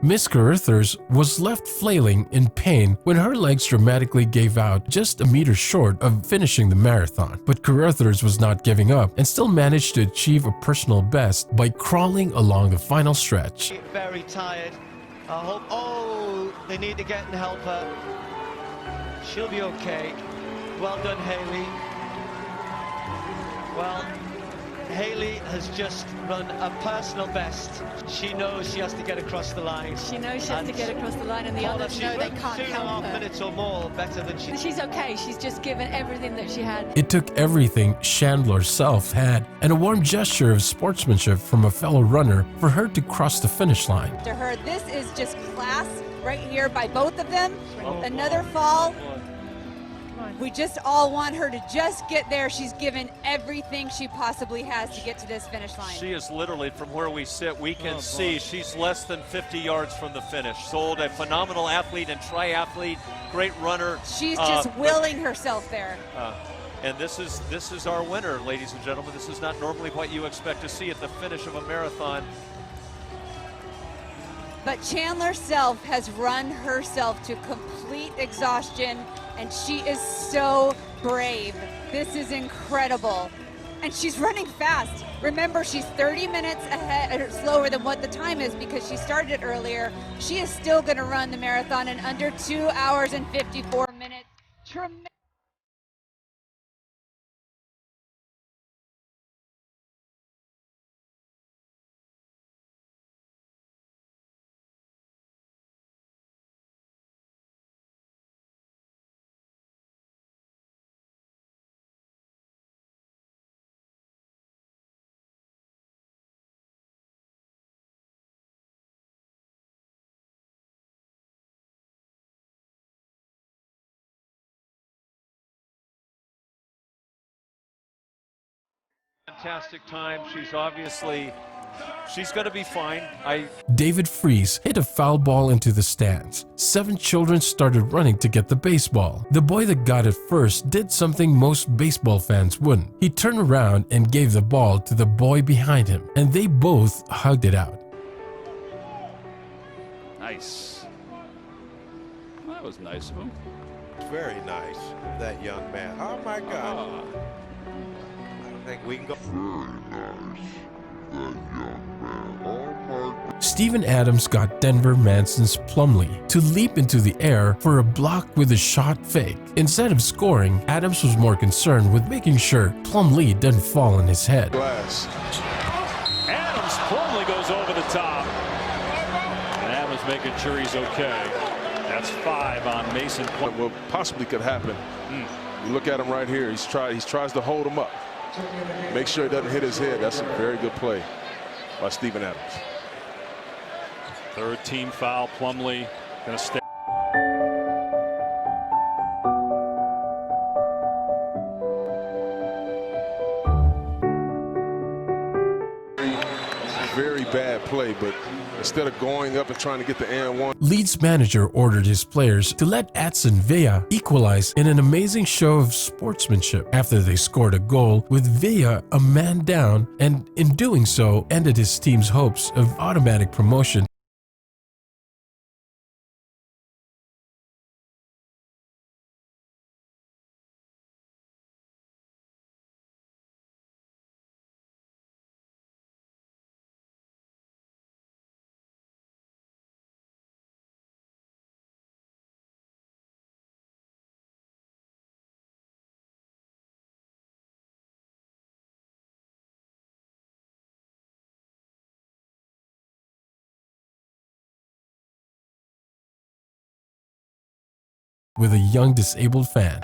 Miss Carruthers was left flailing in pain when her legs dramatically gave out just a meter short of finishing the marathon. But Carruthers was not giving up and still managed to achieve a personal best by crawling along the final stretch. Very tired. I hope. Oh, they need to get and help her. She'll be okay. Well done, Hayley. Well, Hayley has just run a personal best. She knows she has to get across the line. She knows she has to get across the line, and the others know they can't help her. 2.5 minutes or more better than she. She's okay. She's just given everything that she had. It took everything Chandler's self had and a warm gesture of sportsmanship from a fellow runner for her to cross the finish line. To her, this is just class right here by both of them. Another fall. We just all want her to just get there. She's given everything she possibly has to get to this finish line. She is literally, from where we sit, we can see she's less than 50 yards from the finish. Sold, a phenomenal athlete and triathlete, great runner. She's just willing herself there. And this is our winner, ladies and gentlemen. This is not normally what you expect to see at the finish of a marathon. But Chandler Self has run herself to complete exhaustion, and she is so brave. This is incredible. And she's running fast. Remember, she's 30 minutes ahead, or slower than what the time is because she started it earlier. She is still going to run the marathon in under 2 hours and 54 minutes. Tremendous. Fantastic time. She's obviously, she's going to be fine. David Fries hit a foul ball into the stands. 7 children started running to get the baseball. The boy that got it first did something most baseball fans wouldn't. He turned around and gave the ball to the boy behind him, and they both hugged it out. Nice. That was nice of him. Very nice, that young man. Oh my God. I think we can go. Steven Adams got Denver Manson's Plumlee to leap into the air for a block with a shot fake. Instead of scoring, Adams was more concerned with making sure Plumlee didn't fall on his head. Adams, Plumlee goes over the top. And Adams making sure he's okay. That's 5 on Mason Plumlee. What possibly could happen. You look at him right here. He tries to hold him up. Make sure he doesn't hit his head. That's a very good play by Steven Adams. Third team foul. Plumlee going to stay. Very bad play, but instead of going up and trying to get the and one. Leeds manager ordered his players to let Adson Villa equalize in an amazing show of sportsmanship after they scored a goal with Villa a man down, and in doing so ended his team's hopes of automatic promotion. With a young disabled fan.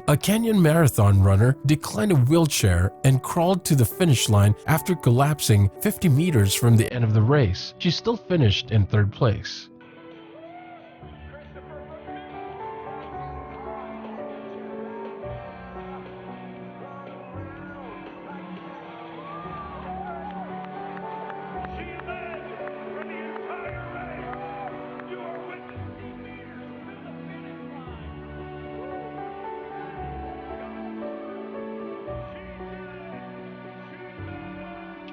A Kenyan marathon runner declined a wheelchair and crawled to the finish line after collapsing 50 meters from the end of the race. She still finished in 3rd place.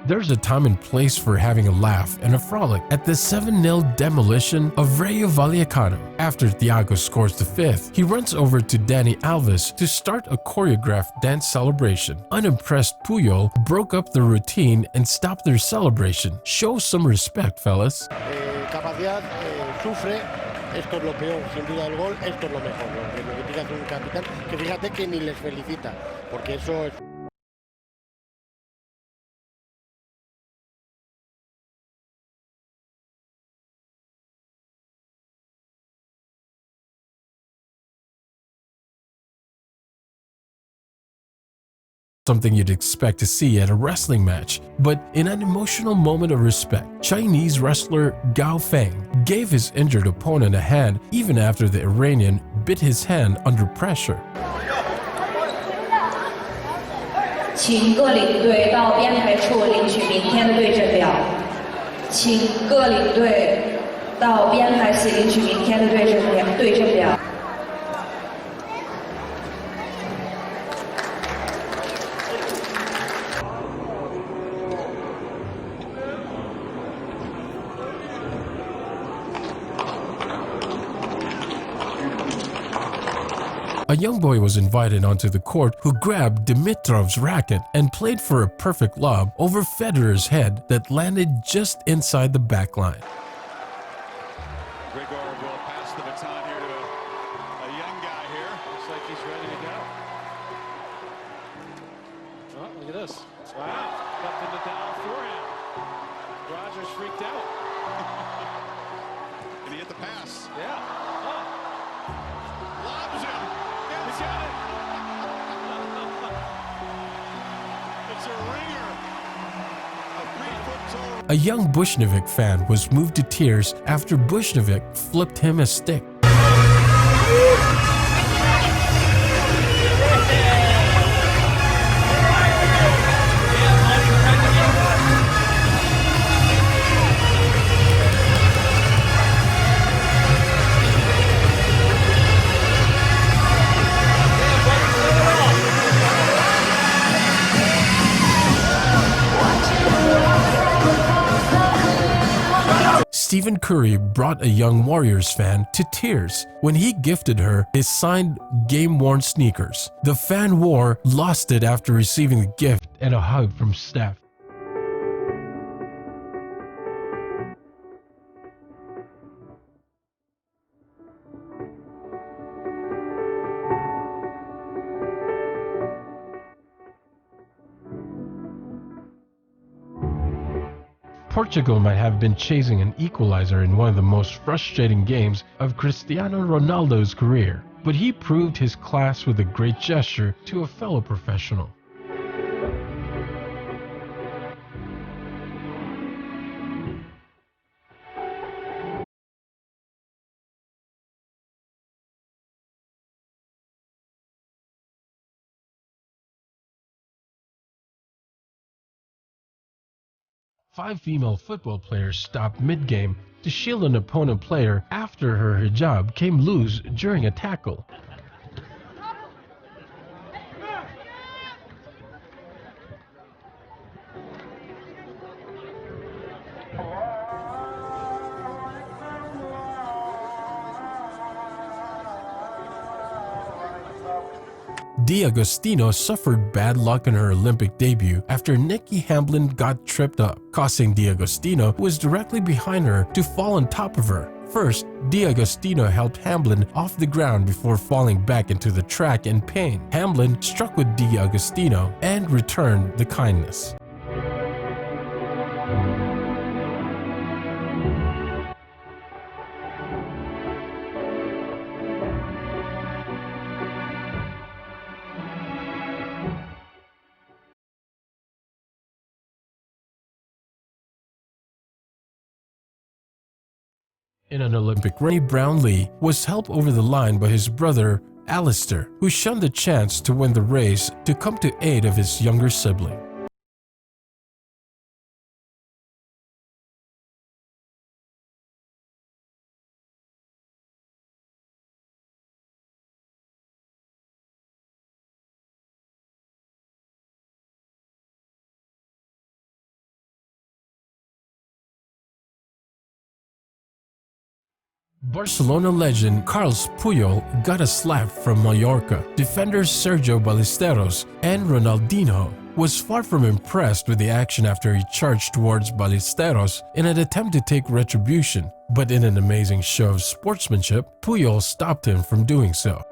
There's a time and place for having a laugh and a frolic at the 7-0 demolition of Rayo Vallecano. After Thiago scores the 5th, he runs over to Dani Alves to start a choreographed dance celebration. Unimpressed Puyol broke up the routine and stopped their celebration. Show some respect, fellas. Capacidad, sufre, esto es lo peor, sin duda el gol, esto es lo mejor, lo que tiene que hacer un capitán, que fíjate que ni les felicita, porque eso es... Something you'd expect to see at a wrestling match, but in an emotional moment of respect, Chinese wrestler Gao Feng gave his injured opponent a hand even after the Iranian bit his hand under pressure. 请各领队到编排处领取明天的对阵表。请各领队到编排室领取明天的对阵表。 A young boy was invited onto the court who grabbed Dimitrov's racket and played for a perfect lob over Federer's head that landed just inside the back line. Grigor will pass the baton here to a young guy here. Looks like he's ready to go. Oh, look at this. Wow. Up in the down forehand. Rogers freaked out. And he hit the pass. Yeah. Oh. Lobs him. He's got it. It's a ringer. A 3-foot total. A young Bushnevik fan was moved to tears after Bushnevik flipped him a stick. Stephen Curry brought a young Warriors fan to tears when he gifted her his signed game-worn sneakers. The fan wore lost it after receiving the gift and a hug from Steph. Portugal might have been chasing an equalizer in one of the most frustrating games of Cristiano Ronaldo's career, but he proved his class with a great gesture to a fellow professional. Five female football players stopped mid-game to shield an opponent player after her hijab came loose during a tackle. D'Agostino suffered bad luck in her Olympic debut after Nikki Hamblin got tripped up, causing D'Agostino, who was directly behind her, to fall on top of her. First, D'Agostino helped Hamblin off the ground before falling back into the track in pain. Hamblin struck with D'Agostino and returned the kindness. In an Olympic run, Plumlee was helped over the line by his brother Alistair, who shunned the chance to win the race to come to aid of his younger sibling. Barcelona legend Carles Puyol got a slap from Mallorca. Defenders Sergio Ballesteros and Ronaldinho was far from impressed with the action after he charged towards Ballesteros in an attempt to take retribution. But in an amazing show of sportsmanship, Puyol stopped him from doing so.